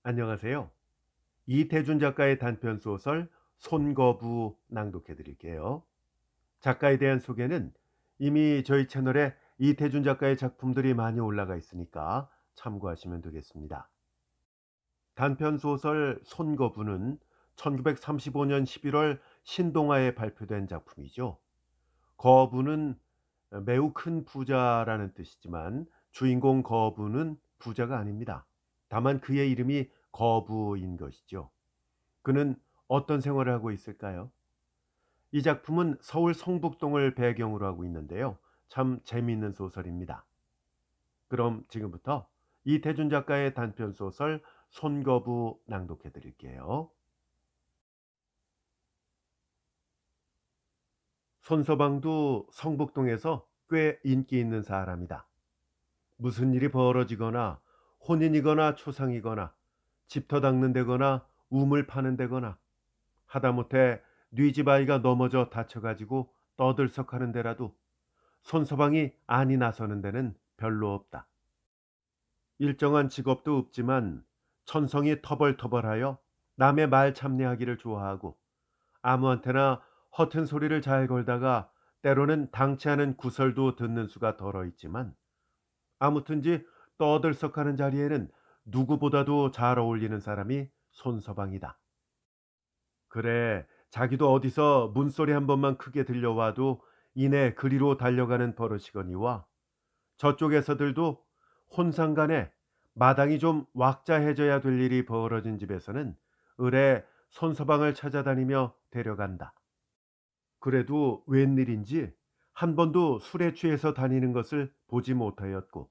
안녕하세요. 이태준 작가의 단편 소설 손거부 낭독해 드릴게요. 작가에 대한 소개는 이미 저희 채널에 이태준 작가의 작품들이 많이 올라가 있으니까 참고하시면 되겠습니다. 단편 소설 손거부는 1935년 11월 신동아에 발표된 작품이죠. 거부는 매우 큰 부자라는 뜻이지만 주인공 거부는 부자가 아닙니다. 다만 그의 이름이 거부인 것이죠. 그는 어떤 생활을 하고 있을까요? 이 작품은 서울 성북동을 배경으로 하고 있는데요. 참 재미있는 소설입니다. 그럼 지금부터 이태준 작가의 단편 소설 손거부 낭독해 드릴게요. 손서방도 성북동에서 꽤 인기 있는 사람이다. 무슨 일이 벌어지거나 혼인이거나 초상이거나 집터 닦는 데거나 우물 파는 데거나 하다못해 네 집 아이가 넘어져 다쳐가지고 떠들썩하는 데라도 손서방이 안이 나서는 데는 별로 없다. 일정한 직업도 없지만 천성이 터벌터벌하여 남의 말 참내하기를 좋아하고 아무한테나 허튼 소리를 잘 걸다가 때로는 당치 않은 구설도 듣는 수가 덜어 있지만 아무튼지 떠들썩하는 자리에는 누구보다도 잘 어울리는 사람이 손서방이다. 그래, 자기도 어디서 문소리 한 번만 크게 들려와도 이내 그리로 달려가는 버릇이거니와 저쪽에서들도 혼상간에 마당이 좀 왁자해져야 될 일이 벌어진 집에서는 을에 손서방을 찾아다니며 데려간다. 그래도 웬일인지 한 번도 술에 취해서 다니는 것을 보지 못하였고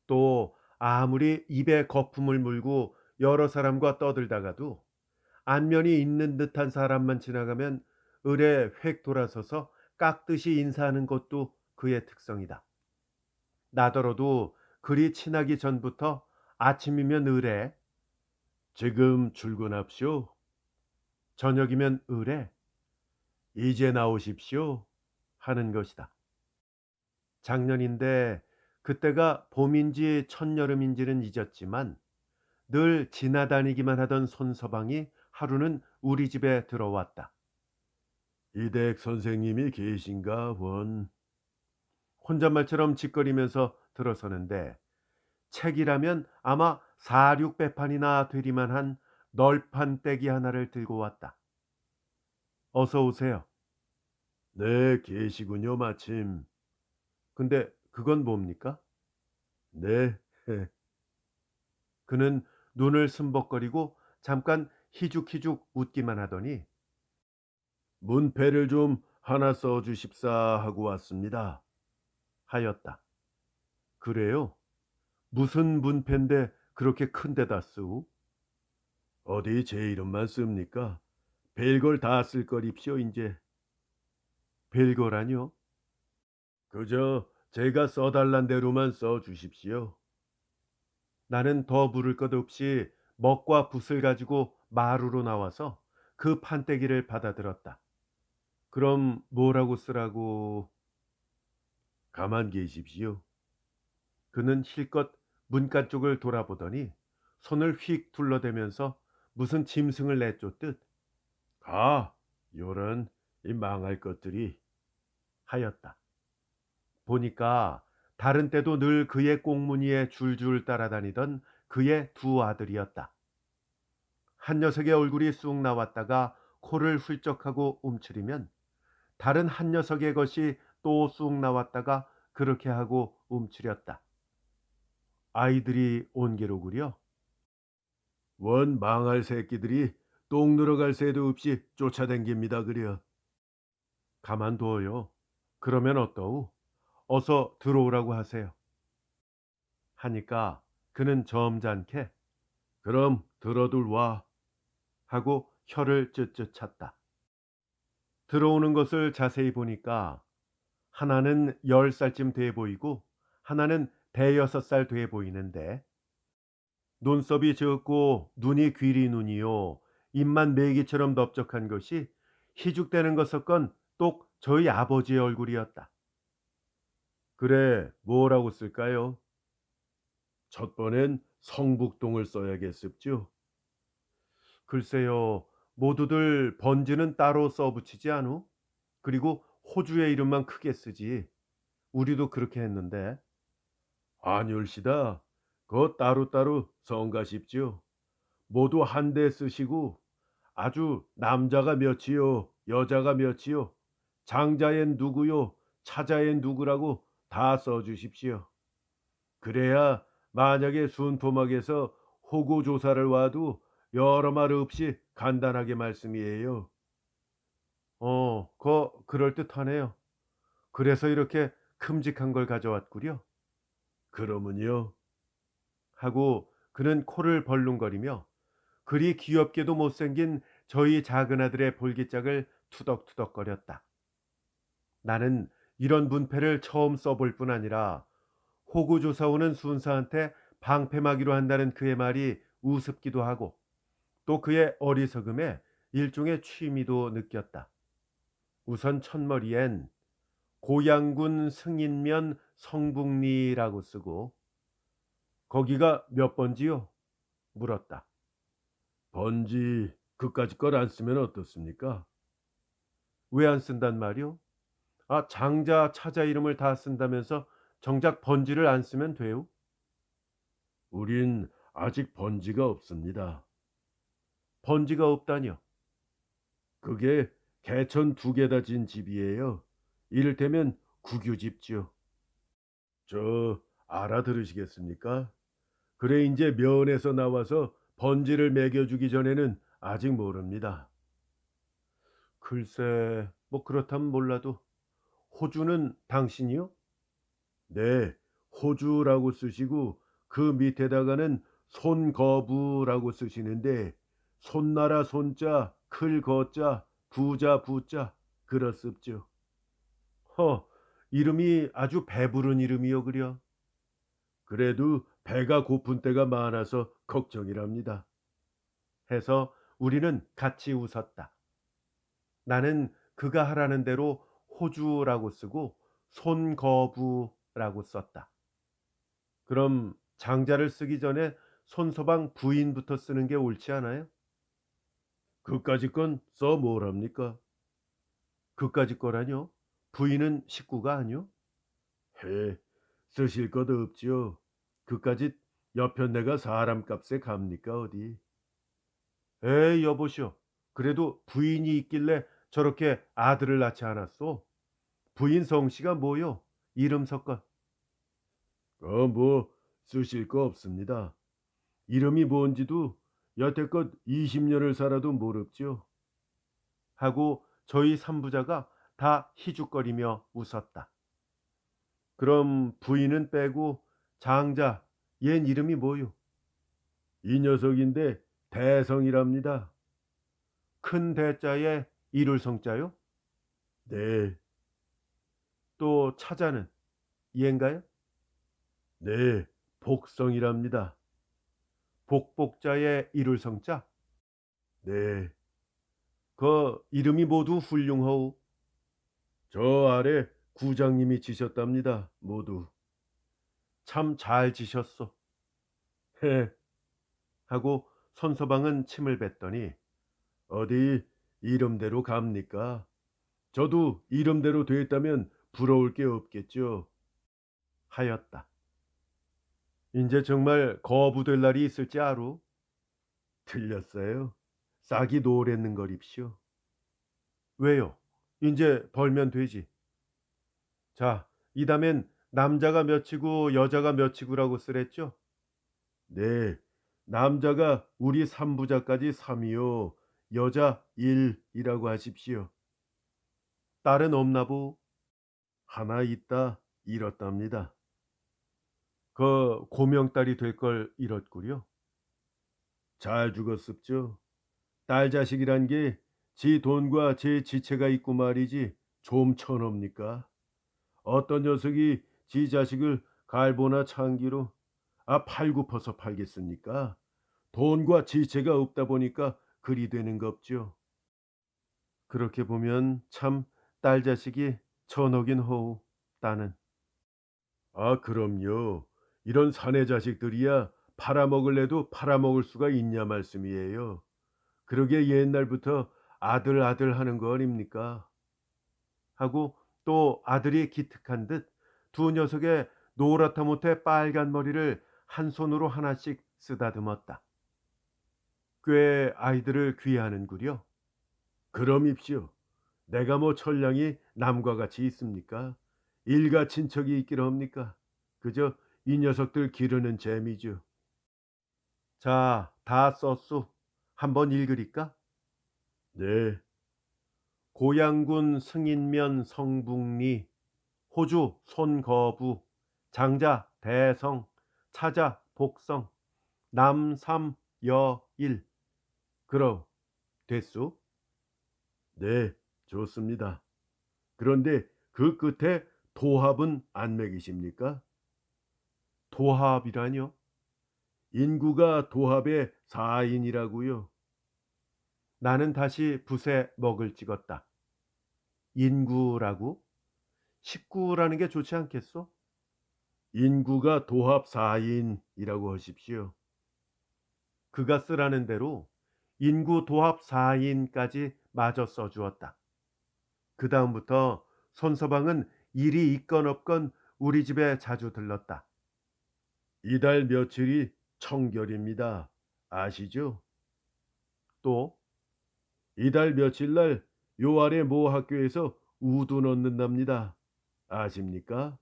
또 아무리 입에 거품을 물고 여러 사람과 떠들다가도 안면이 있는 듯한 사람만 지나가면 을에 획 돌아서서 깍듯이 인사하는 것도 그의 특성이다. 나더러도 그리 친하기 전부터 아침이면 을에 지금 출근합시오. 저녁이면 을에 이제 나오십시오. 하는 것이다. 작년인데 그때가 봄인지 첫여름인지는 잊었지만 늘 지나다니기만 하던 손서방이 하루는 우리 집에 들어왔다. 이댁 선생님이 계신가 원. 혼잣말처럼 짓거리면서 들어서는데 책이라면 아마 4, 600판이나 되리만 한 널판 떼기 하나를 들고 왔다. 어서 오세요. 네, 계시군요, 마침. 근데 그건 뭡니까? 네. 그는 눈을 숨벅거리고 잠깐 희죽희죽 웃기만 하더니 문패를 좀 하나 써 주십사 하고 왔습니다. 하였다. 그래요? 무슨 문패인데 그렇게 큰 데다 쓰우? 어디 제 이름만 씁니까? 별걸 다 쓸 거립시오, 인제. 별거라뇨? 그저 제가 써달란 대로만 써 주십시오. 나는 더 물을 것 없이 먹과 붓을 가지고 마루로 나와서 그 판때기를 받아들었다. 그럼 뭐라고 쓰라고? 가만 계십시오. 그는 실컷 문간 쪽을 돌아보더니 손을 휙 둘러대면서 무슨 짐승을 내쫓듯 가, 요런 이 망할 것들이 하였다. 보니까 다른 때도 늘 그의 꽁무니에 줄줄 따라다니던 그의 두 아들이었다. 한 녀석의 얼굴이 쑥 나왔다가 코를 훌쩍하고 움츠리면 다른 한 녀석의 것이 또 쑥 나왔다가 그렇게 하고 움츠렸다. 아이들이 온게로구려. 원 망할 새끼들이 똥 늘어갈 새도 없이 쫓아댕깁니다 그려. 가만두어요. 그러면 어떠우? 어서 들어오라고 하세요. 하니까 그는 점잖게 그럼 들어둘 와 하고 혀를 쯧쯧 찼다. 들어오는 것을 자세히 보니까 하나는 10살쯤 돼 보이고 하나는 대여섯 살 돼 보이는데 눈썹이 적고 눈이 귀리 눈이요 입만 메기처럼 넓적한 것이 희죽대는 것었건 똑 저희 아버지의 얼굴이었다. 그래 뭐라고 쓸까요? 첫 번엔 성북동을 써야겠습죠. 글쎄요, 모두들 번지는 따로 써붙이지 않우? 그리고 호주의 이름만 크게 쓰지. 우리도 그렇게 했는데. 아니올시다. 그거 따로따로 성가십지요. 모두 한데 쓰시고 아주 남자가 몇이요, 여자가 몇이요, 장자엔 누구요, 차자엔 누구라고 다 써주십시오. 그래야 만약에 순토막에서 호구 조사를 와도 여러 말 없이 간단하게 말씀이에요. 그럴듯하네요. 그래서 이렇게 큼직한 걸 가져왔구려. 그러면요. 하고 그는 코를 벌lun거리며 그리 귀엽게도 못생긴 저희 작은 아들의 볼기짝을 투덕투덕거렸다. 나는 이런 문패를 처음 써볼 뿐 아니라 호구조사 오는 순사한테 방패막이로 한다는 그의 말이 우습기도 하고 또 그의 어리석음에 일종의 취미도 느꼈다. 우선 첫머리엔 고양군 승인면 성북리라고 쓰고 거기가 몇 번지요? 물었다. 번지 그까짓 걸 안 쓰면 어떻습니까? 왜 안 쓴단 말이오? 아, 장자, 차자 이름을 다 쓴다면서 정작 번지를 안 쓰면 돼요? 우린 아직 번지가 없습니다. 번지가 없다뇨? 그게 개천 두 개다 진 집이에요. 이를테면 국유집죠. 저 알아들으시겠습니까? 그래 이제 면에서 나와서 번지를 매겨주기 전에는 아직 모릅니다. 글쎄, 뭐 그렇다면 몰라도 호주는 당신이요? 네, 호주라고 쓰시고 그 밑에다가는 손거부라고 쓰시는데 손나라 손자, 클 거자, 부자 부자 그렇습죠. 허, 이름이 아주 배부른 이름이요 그려. 그래도 배가 고픈 때가 많아서 걱정이랍니다. 해서 우리는 같이 웃었다. 나는 그가 하라는 대로 호주라고 쓰고 손거부라고 썼다. 그럼 장자를 쓰기 전에 손서방 부인부터 쓰는 게 옳지 않아요? 그까짓 건 써 뭘합니까? 그까짓 거라뇨? 부인은 식구가 아니요? 해, 쓰실 것도 없지요. 그까짓 여편네가 사람 값에 갑니까 어디? 에이 여보시오. 그래도 부인이 있길래 저렇게 아들을 낳지 않았소? 부인 성씨가 뭐요? 이름 섞어. 뭐 쓰실 거 없습니다. 이름이 뭔지도 여태껏 20년을 살아도 모릅죠. 하고 저희 삼부자가 다 희죽거리며 웃었다. 그럼 부인은 빼고 장자, 얜 이름이 뭐요? 이 녀석인데 대성이랍니다. 큰 대자에 이룰 성자요? 네. 또 차자는 얘인가요? 네, 복성이랍니다. 복복자에 이룰 성자? 네. 그 이름이 모두 훌륭하오. 저 아래 구장님이 지셨답니다. 모두. 참 잘 지셨소. 헤. 하고 손서방은 침을 뱉더니 어디 이름대로 갑니까? 저도 이름대로 됐다면 부러울 게 없겠죠. 하였다. 이제 정말 거부될 날이 있을지 아루? 틀렸어요. 싹이 노랬는 거립시오. 왜요? 이제 벌면 되지. 자, 이 다음엔 남자가 몇이고 여자가 몇이고라고 쓰랬죠? 네, 남자가 우리 삼부자까지 3이요. 여자 1이라고 하십시오. 딸은 없나 보? 하나 있다 잃었답니다. 그 고명딸이 될 걸 잃었구려. 잘 죽었습죠. 딸 자식이란 게 지 돈과 제 지체가 있고 말이지 좀 천옵니까? 어떤 녀석이 지 자식을 갈보나 창기로 팔고퍼서 팔겠습니까? 돈과 지체가 없다 보니까 그리 되는 겁죠. 그렇게 보면 참 딸 자식이 천옥인 허우 따는. 그럼요. 이런 사내 자식들이야 팔아먹을래도 팔아먹을 수가 있냐 말씀이에요. 그러게 옛날부터 아들 아들 하는 거 아닙니까? 하고 또 아들이 기특한 듯 두 녀석의 노랗다 못해 빨간 머리를 한 손으로 하나씩 쓰다듬었다. 꽤 아이들을 귀하는구려. 그럼입시오. 내가 뭐 천량이 남과 같이 있습니까? 일가 친척이 있기를 합니까? 그저 이 녀석들 기르는 재미죠. 자, 다 썼수. 한번 읽으리까? 네. 고양군 승인면 성북리 호주 손거부 장자 대성 차자 복성 남삼 여일 그럼 됐수? 네, 좋습니다. 그런데 그 끝에 도합은 안 매기십니까? 도합이라뇨? 인구가 도합의 4인이라고요. 나는 다시 붓에 먹을 찍었다. 인구라고? 식구라는 게 좋지 않겠소? 인구가 도합 4인이라고 하십시오. 그가 쓰라는 대로 인구 도합 4인까지 마저 써주었다. 그 다음부터 손서방은 일이 있건 없건 우리 집에 자주 들렀다. 이달 며칠이 청결입니다. 아시죠? 또 이달 며칠 날 요 아래 모 학교에서 우두 넣는답니다. 아십니까?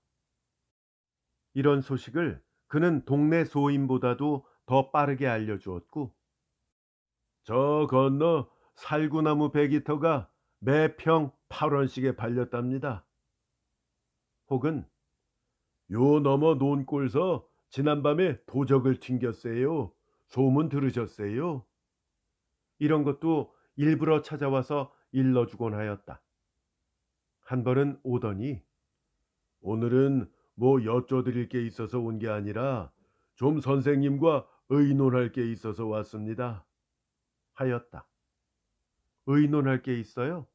이런 소식을 그는 동네 소인보다도 더 빠르게 알려주었고 저 건너 살구나무 100기터가 매평 8원씩에 팔렸답니다. 혹은 요 너머 논골서 지난밤에 도적을 튕겼어요. 소문 들으셨어요? 이런 것도 일부러 찾아와서 일러주곤 하였다. 한 번은 오더니 오늘은 뭐 여쭤드릴 게 있어서 온 게 아니라 좀 선생님과 의논할 게 있어서 왔습니다. 하였다. 의논할 게 있어요?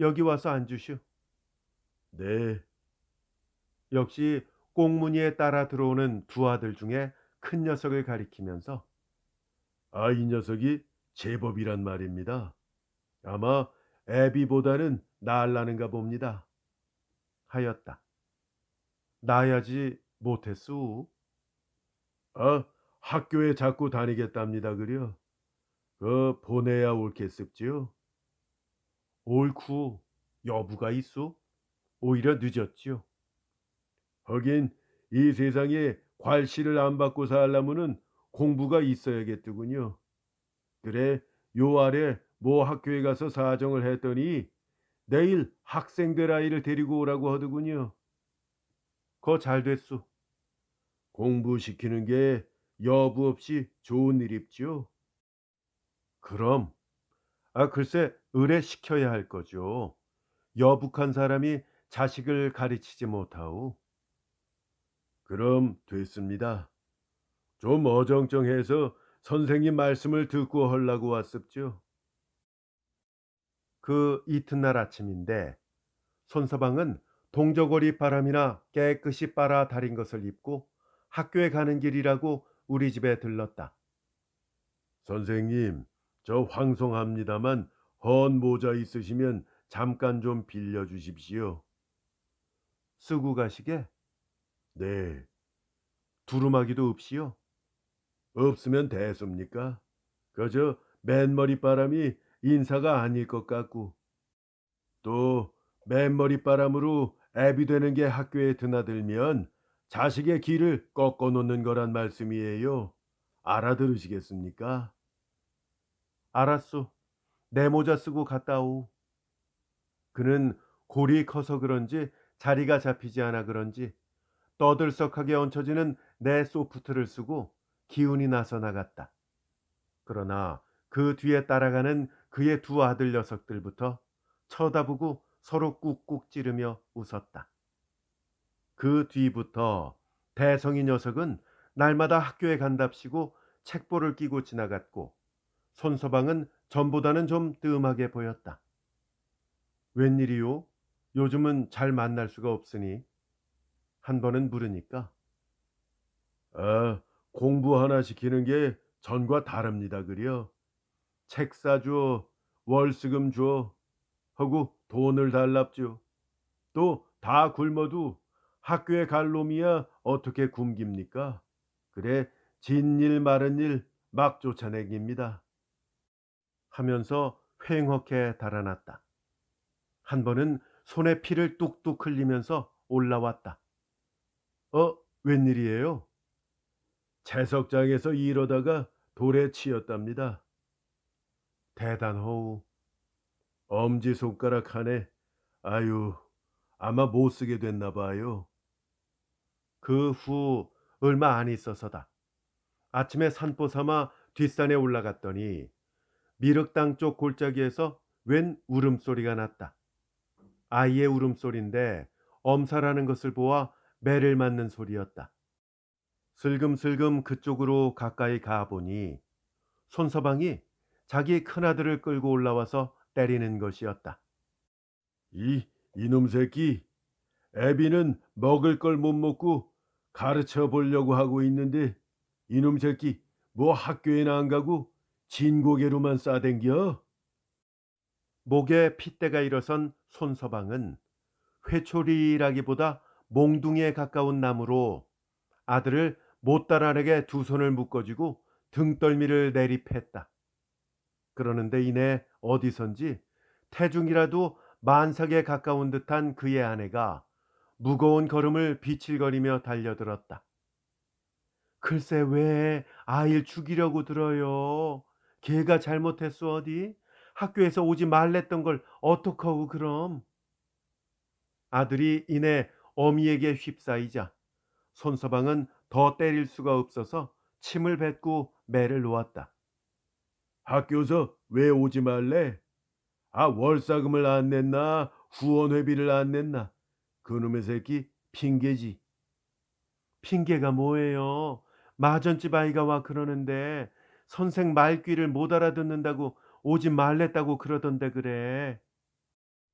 여기 와서 앉으시오. 네. 역시 꽁무니에 따라 들어오는 두 아들 중에 큰 녀석을 가리키면서 이 녀석이 제법이란 말입니다. 아마 애비보다는 나을라는가 봅니다. 하였다. 나야지 못했소. 아, 학교에 자꾸 다니겠답니다. 그려. 보내야 옳겠습지요. 옳구. 여부가 있소? 오히려 늦었지요. 하긴 이 세상에 괄시를 안 받고 살려면은 공부가 있어야겠더군요. 그래, 요 아래 모 학교에 가서 사정을 했더니 내일 학생 될 아이를 데리고 오라고 하더군요. 거 잘 됐소. 공부시키는 게 여부 없이 좋은 일입지요. 그럼, 글쎄 의뢰시켜야 할 거죠. 여북한 사람이 자식을 가르치지 못하오. 그럼 됐습니다. 좀 어정쩡해서 선생님 말씀을 듣고 하려고 왔습죠. 그 이튿날 아침인데 손서방은 동저고리 바람이나 깨끗이 빨아 달인 것을 입고 학교에 가는 길이라고 우리 집에 들렀다. 선생님, 저 황송합니다만 헌 모자 있으시면 잠깐 좀 빌려주십시오. 쓰고 가시게? 네. 두루마기도 없이요? 없으면 대수입니까? 그저 맨머리 바람이 인사가 아닐 것 같고 또 맨머리 바람으로 애비 되는 게 학교에 드나들면 자식의 길을 꺾어 놓는 거란 말씀이에요. 알아들으시겠습니까? 알았소. 내 모자 쓰고 갔다 오. 그는 골이 커서 그런지 자리가 잡히지 않아 그런지 떠들썩하게 얹혀지는 내 소프트를 쓰고 기운이 나서 나갔다. 그러나 그 뒤에 따라가는 그의 두 아들 녀석들부터 쳐다보고 서로 꾹꾹 찌르며 웃었다. 그 뒤부터 대성이 녀석은 날마다 학교에 간답시고 책보를 끼고 지나갔고 손서방은 전보다는 좀 뜸하게 보였다. 웬일이요? 요즘은 잘 만날 수가 없으니 한 번은 물으니까 공부 하나 시키는 게 전과 다릅니다 그려. 책 사줘, 월수금 줘 하고 돈을 달랍죠. 또 다 굶어도 학교에 갈 놈이야 어떻게 굶깁니까? 그래 진일 마른 일 막 쫓아내깁니다. 하면서 휑하게 달아났다. 한 번은 손에 피를 뚝뚝 흘리면서 올라왔다. 웬일이에요? 채석장에서 이러다가 돌에 치였답니다. 대단호우. 엄지손가락 하네. 아유, 아마 못 쓰게 됐나 봐요. 그 후 얼마 안 있어서다. 아침에 산보 삼아 뒷산에 올라갔더니 미륵당 쪽 골짜기에서 웬 울음소리가 났다. 아이의 울음소리인데 엄살하는 것을 보아 매를 맞는 소리였다. 슬금슬금 그쪽으로 가까이 가보니 손서방이 자기 큰아들을 끌고 올라와서 때리는 것이었다. 이놈 새끼, 애비는 먹을 걸 못 먹고 가르쳐 보려고 하고 있는데 이놈 새끼 뭐 학교에나 안 가고 진고개로만 싸댕겨? 목에 핏대가 일어선 손서방은 회초리라기보다 몽둥이에 가까운 나무로 아들을 못다란하게 두 손을 묶어쥐고 등떨미를 내리팼다. 그러는데 이내 어디선지 태중이라도 만삭에 가까운 듯한 그의 아내가 무거운 걸음을 비칠거리며 달려들었다. 글쎄 왜 아이를 죽이려고 들어요. 걔가 잘못했어 어디? 학교에서 오지 말랬던 걸 어떡하고 그럼? 아들이 이내 어미에게 휩싸이자 손서방은 더 때릴 수가 없어서 침을 뱉고 매를 놓았다. 학교서 왜 오지 말래? 월사금을 안 냈나? 후원회비를 안 냈나? 그놈의 새끼 핑계지. 핑계가 뭐예요? 마전집 아이가 와 그러는데 선생 말귀를 못 알아듣는다고 오지 말랬다고 그러던데 그래.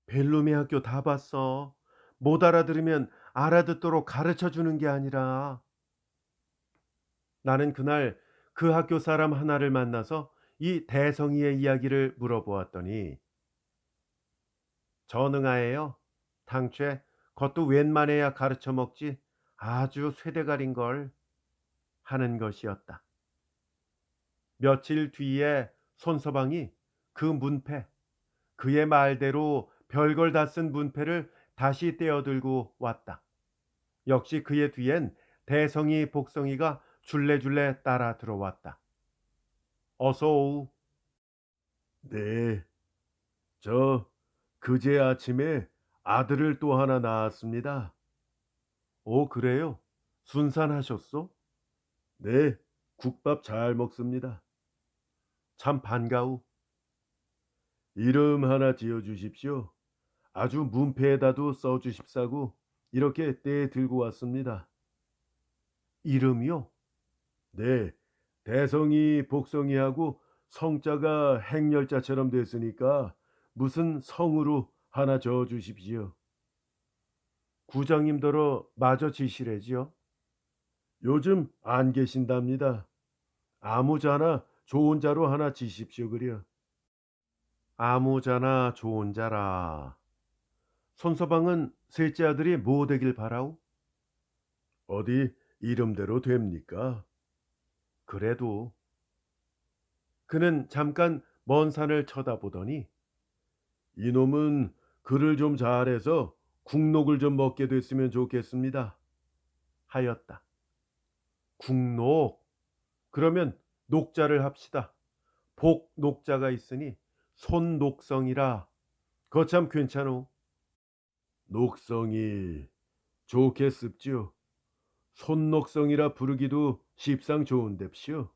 벨룸이 학교 다 봤어. 못 알아들으면 알아듣도록 가르쳐 주는 게 아니라. 나는 그날 그 학교 사람 하나를 만나서 이 대성이의 이야기를 물어보았더니 전응아예요. 당최 그것도 웬만해야 가르쳐 먹지 아주 쇠대가린 걸 하는 것이었다. 며칠 뒤에 손서방이 그 문패, 그의 말대로 별걸 다 쓴 문패를 다시 떼어들고 왔다. 역시 그의 뒤엔 대성이 복성이가 줄레줄레 따라 들어왔다. 어서 오우. 네, 저 그제 아침에 아들을 또 하나 낳았습니다. 오, 그래요? 순산하셨소? 네, 국밥 잘 먹습니다. 참 반가우. 이름 하나 지어 주십시오. 아주 문패에다도 써 주십사고 이렇게 떼 들고 왔습니다. 이름이요? 네, 대성이 복성이하고 성자가 행렬자처럼 됐으니까 무슨 성으로 하나 져 주십시오. 구장님더러 마저 지시래지요. 요즘 안 계신답니다. 아무 자나 좋은 자로 하나 지십시오 그려. 아무 자나 좋은 자라. 손서방은 셋째 아들이 뭐 되길 바라오? 어디 이름대로 됩니까? 그래도 그는 잠깐 먼 산을 쳐다보더니 이놈은 글을 좀 잘해서 국록을 좀 먹게 됐으면 좋겠습니다. 하였다. 국록. 그러면 녹자를 합시다. 복 녹자가 있으니 손녹성이라. 거참 괜찮오. 녹성이 좋게 습지요. 손녹성이라 부르기도 십상 좋은뎁시오.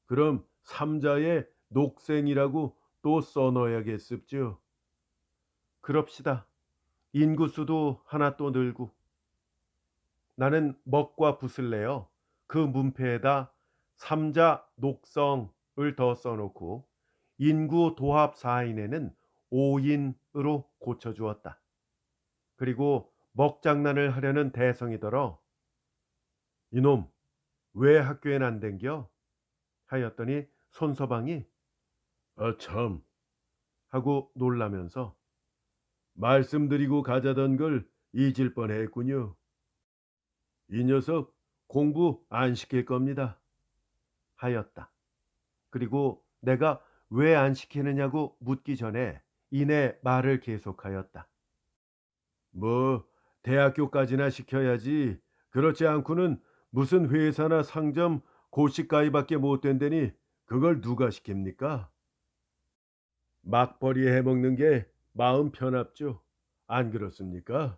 그럼 삼자에 녹생이라고 또 써넣어야겠습죠. 그럽시다. 인구수도 하나 또 늘고. 나는 먹과 붓을 내어 그 문패에다 삼자 녹성을 더 써놓고 인구 도합 4인에는 5인으로 고쳐주었다. 그리고 먹장난을 하려는 대성이더러 이놈 왜 학교엔 안 댕겨? 하였더니 손서방이 참 하고 놀라면서 말씀드리고 가자던 걸 잊을 뻔했군요. 이 녀석 공부 안 시킬 겁니다. 하였다. 그리고 내가 왜 안 시키느냐고 묻기 전에 이내 말을 계속하였다. 뭐 대학교까지나 시켜야지. 그렇지 않고는 무슨 회사나 상점 고시가위밖에 못 된다니 그걸 누가 시킵니까? 막벌이 해먹는 게 마음 편합죠. 안 그렇습니까?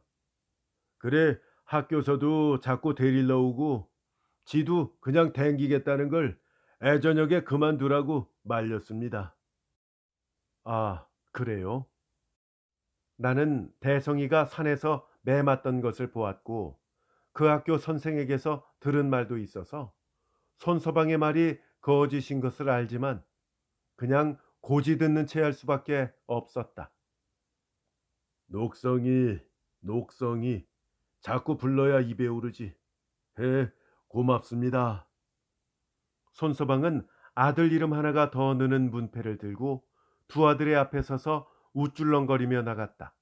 그래 학교서도 자꾸 데리러 오고 지도 그냥 댕기겠다는 걸 애저녁에 그만두라고 말렸습니다. 아, 그래요? 나는 대성이가 산에서 매 맞던 것을 보았고 그 학교 선생에게서 들은 말도 있어서 손서방의 말이 거짓인 것을 알지만 그냥 고지 듣는 채 할 수밖에 없었다. 녹성이, 녹성이 자꾸 불러야 입에 오르지. 해, 고맙습니다. 손서방은 아들 이름 하나가 더 느는 문패를 들고 두 아들의 앞에 서서 우쭐렁거리며 나갔다.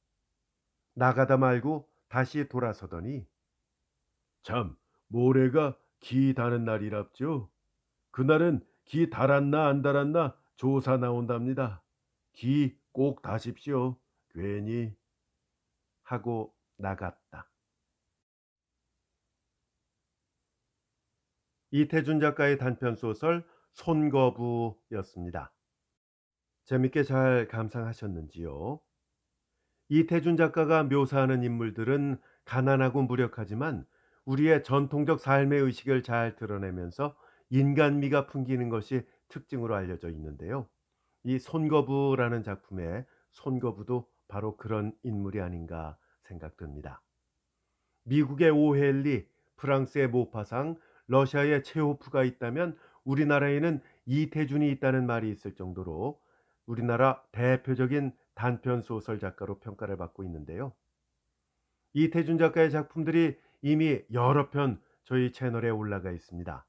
나가다 말고 다시 돌아서더니 참 모레가 기 다는 날이랍죠. 그날은 기 달았나 안 달았나 조사 나온답니다. 기 꼭 다십시오. 괜히 하고 나갔다. 이태준 작가의 단편 소설 손거부였습니다. 재밌게 잘 감상하셨는지요? 이태준 작가가 묘사하는 인물들은 가난하고 무력하지만 우리의 전통적 삶의 의식을 잘 드러내면서 인간미가 풍기는 것이 특징으로 알려져 있는데요. 이 손거부라는 작품의 손거부도 바로 그런 인물이 아닌가 생각됩니다. 미국의 오헬리, 프랑스의 모파상, 러시아의 체호프가 있다면 우리나라에는 이태준이 있다는 말이 있을 정도로 우리나라 대표적인 단편 소설 작가로 평가를 받고 있는데요. 이태준 작가의 작품들이 이미 여러 편 저희 채널에 올라가 있습니다.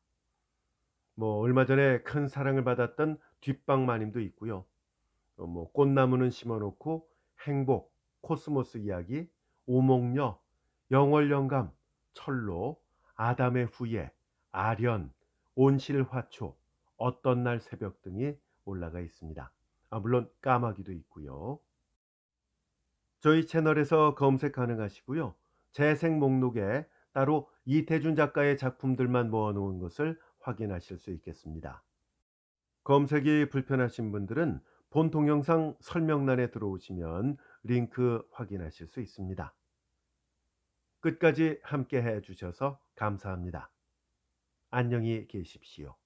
뭐 얼마 전에 큰 사랑을 받았던 뒷방마님도 있고요. 꽃나무는 심어놓고 행복, 코스모스 이야기, 오목녀, 영월영감, 철로, 아담의 후예, 아련, 온실화초, 어떤 날 새벽 등이 올라가 있습니다. 물론 까마귀도 있고요. 저희 채널에서 검색 가능하시고요. 재생 목록에 따로 이태준 작가의 작품들만 모아놓은 것을 확인하실 수 있겠습니다. 검색이 불편하신 분들은 본 동영상 설명란에 들어오시면 링크 확인하실 수 있습니다. 끝까지 함께 해주셔서 감사합니다. 안녕히 계십시오.